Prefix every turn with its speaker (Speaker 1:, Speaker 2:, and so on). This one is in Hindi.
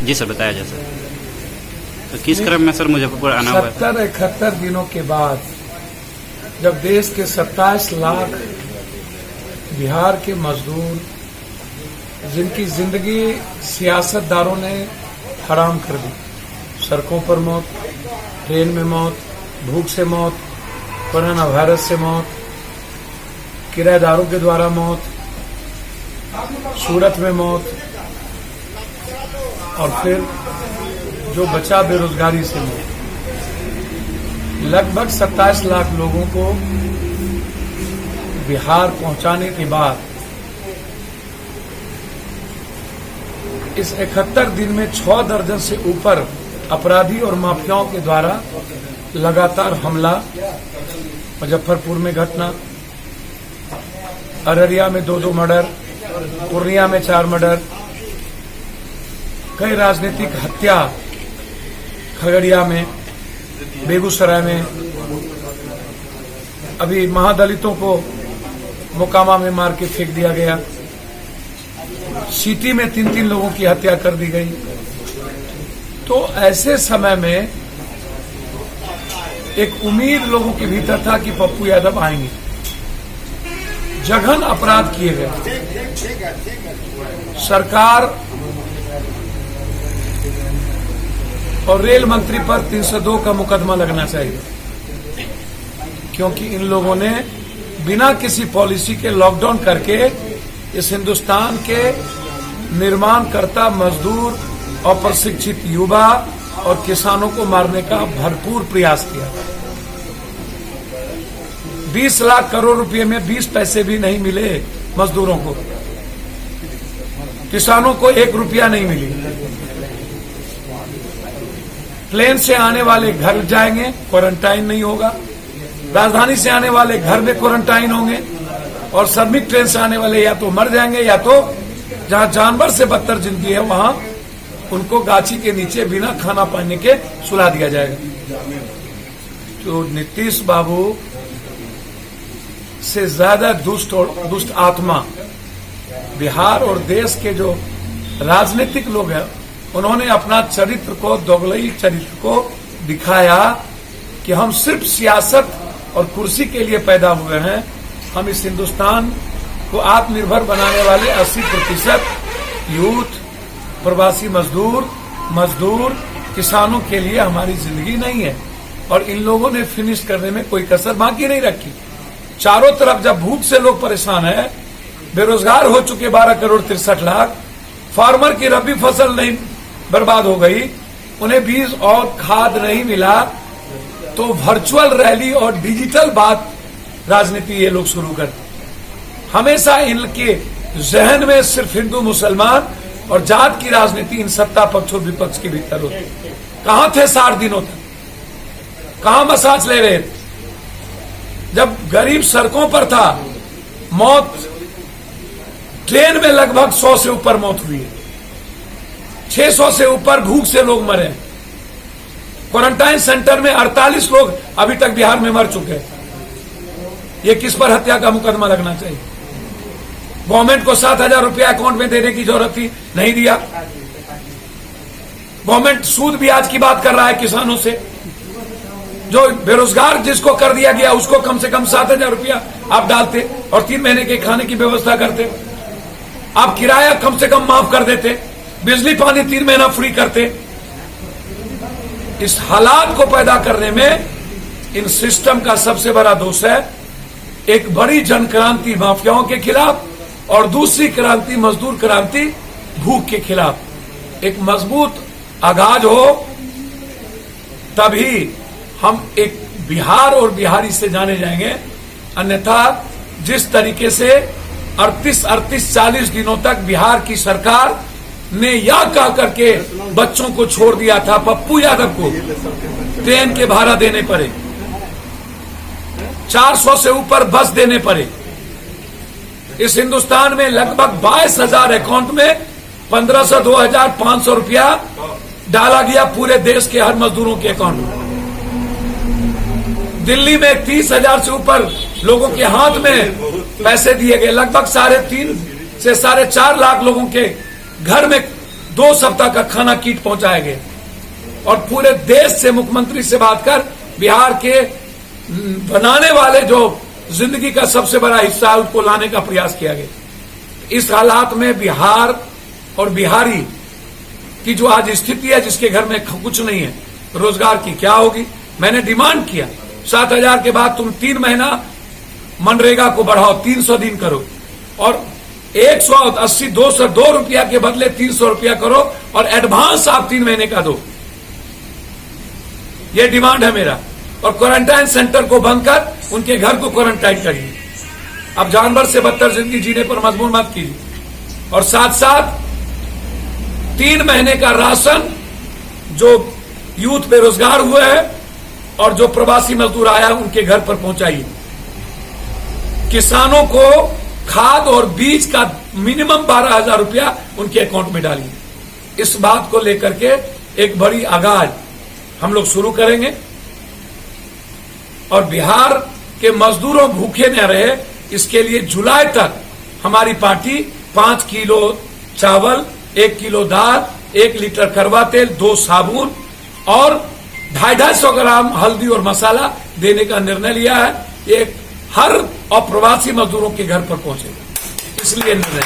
Speaker 1: जी सर, बताया जाए सर। तो किस क्रम में सर मुजफ्फरपुर आना हुआ?
Speaker 2: 71 दिनों के बाद जब देश के 27 लाख बिहार के मजदूर, जिनकी जिंदगी सियासतदारों ने हराम कर दी, सड़कों पर मौत, ट्रेन में मौत, भूख से मौत, कोरोना वायरस से मौत, किराएदारों के द्वारा मौत, सूरत में मौत, और फिर जो बचा बेरोजगारी से मौत। लगभग 27 लाख लोगों को बिहार पहुंचाने के बाद इस 71 दिन में 6 दर्जन से ऊपर अपराधी और माफियाओं के द्वारा लगातार हमला, मुजफ्फरपुर में घटना, अररिया में 2 मर्डर, पूर्णिया में 4 मर्डर, कई राजनीतिक हत्या, खगड़िया में, बेगूसराय में, अभी महादलितों को मोकामा में मार के फेंक दिया गया, सिटी में 3 लोगों की हत्या कर दी गई। तो ऐसे समय में एक उम्मीद लोगों के भीतर था कि पप्पू यादव आएंगे। जघन अपराध किए गए, सरकार और रेल मंत्री पर 302 का मुकदमा लगना चाहिए, क्योंकि इन लोगों ने बिना किसी पॉलिसी के लॉकडाउन करके इस हिंदुस्तान के निर्माणकर्ता, मजदूर और प्रशिक्षित युवा और किसानों को मारने का भरपूर प्रयास किया। 20 लाख करोड़ रुपए में 20 पैसे भी नहीं मिले मजदूरों को, किसानों को 1 रुपया नहीं मिली। प्लेन से आने वाले घर जाएंगे, क्वारंटाइन नहीं होगा, राजधानी से आने वाले घर में क्वारंटाइन होंगे, और श्रमिक ट्रेन से आने वाले या तो मर जाएंगे या तो जहां जानवर से बदतर जिंदगी है वहां उनको गाछी के नीचे बिना खाना पानी के सुला दिया जाएगा। तो नीतीश बाबू से ज्यादा दुष्ट आत्मा बिहार और देश के जो राजनीतिक लोग हैं, उन्होंने अपना चरित्र को, दोगलई चरित्र को दिखाया कि हम सिर्फ सियासत और कुर्सी के लिए पैदा हुए हैं। हम इस हिंदुस्तान को आत्मनिर्भर बनाने वाले 80% यूथ, प्रवासी मजदूर, किसानों के लिए हमारी जिंदगी नहीं है। और इन लोगों ने फिनिश करने में कोई कसर बाकी नहीं रखी। चारों तरफ जब भूख से लोग परेशान है, बेरोजगार हो चुके 12 करोड़ 63 लाख, फार्मर की रबी फसल नहीं बर्बाद हो गई, उन्हें बीज और खाद नहीं मिला, तो वर्चुअल रैली और डिजिटल बात राजनीति ये लोग शुरू कर दी। हमेशा इनके जहन में सिर्फ हिंदू मुसलमान और जात की राजनीति इन सत्ता पक्ष और विपक्ष के भीतर होती। कहां थे 60 दिनों तक? कहां मसाज ले रहे थे? जब गरीब सड़कों पर था, मौत, ट्रेन में लगभग 100 से ऊपर मौत हुई है, 600 से ऊपर भूख से लोग मरे, क्वारंटाइन सेंटर में 48 लोग अभी तक बिहार में मर चुके हैं। ये किस पर हत्या का मुकदमा लगना चाहिए? गवर्नमेंट को 7,000 रुपया अकाउंट में देने की जरूरत थी, नहीं दिया। गवर्नमेंट सूद ब्याज की बात कर रहा है किसानों से। जो बेरोजगार जिसको कर दिया गया उसको कम से कम 7,000 रुपया आप डालते और 3 महीने के खाने की व्यवस्था करते। आप किराया कम से कम माफ कर देते, बिजली पानी 3 महीना फ्री करते। इस हालात को पैदा करने में इन सिस्टम का सबसे बड़ा दोष है। एक बड़ी जन क्रांति माफियाओं के खिलाफ और दूसरी क्रांति, मजदूर क्रांति, भूख के खिलाफ एक मजबूत आगाज हो, तभी हम एक बिहार और बिहारी से जाने जाएंगे। अन्यथा जिस तरीके से 38-40 दिनों तक बिहार की सरकार ने यह कह करके बच्चों को छोड़ दिया था, पप्पू यादव को ट्रेन के भाड़ा देने पड़े, 400 से ऊपर बस देने पड़े। इस हिंदुस्तान में लगभग 22,000 अकाउंट में 1,500-2,500 रुपया डाला गया पूरे देश के हर मजदूरों के अकाउंट में। दिल्ली में 30,000 से ऊपर लोगों के हाथ में पैसे दिए गए। लगभग 3.5 से 4.5 लाख लोगों के घर में 2 सप्ताह का खाना किट पहुंचाया गया और पूरे देश से मुख्यमंत्री से बात कर बिहार के बनाने वाले जो जिंदगी का सबसे बड़ा हिस्सा है उसको लाने का प्रयास किया गया। इस हालात में बिहार और बिहारी की जो आज स्थिति है, जिसके घर में कुछ नहीं है, रोजगार की क्या होगी। मैंने डिमांड किया 7,000 के बाद तुम 3 महीना मनरेगा को बढ़ाओ, 300 दिन करो और 180-202 रुपया के बदले 300 रुपया करो और एडवांस आप 3 महीने का दो। ये डिमांड है मेरा। और क्वारंटाइन सेंटर को बंद कर उनके घर को क्वारंटाइन करिए। अब जानवर से बदतर जिंदगी जीने पर मजबूर मत कीजिए। और साथ साथ 3 महीने का राशन जो यूथ बेरोजगार हुए हैं और जो प्रवासी मजदूर आया उनके घर पर पहुंचाइए। किसानों को खाद और बीज का मिनिमम 12,000 रुपया उनके अकाउंट में डालिए। इस बात को लेकर के एक बड़ी आगाज हम लोग शुरू करेंगे और बिहार के मजदूरों भूखे न रहे, इसके लिए जुलाई तक हमारी पार्टी 5 किलो चावल, 1 किलो दाल, 1 लीटर करवा तेल, 2 साबुन और 250 ग्राम हल्दी और मसाला देने का निर्णय लिया है। ये हर अप्रवासी मजदूरों के घर पर पहुंचेगा, इसलिए निर्णय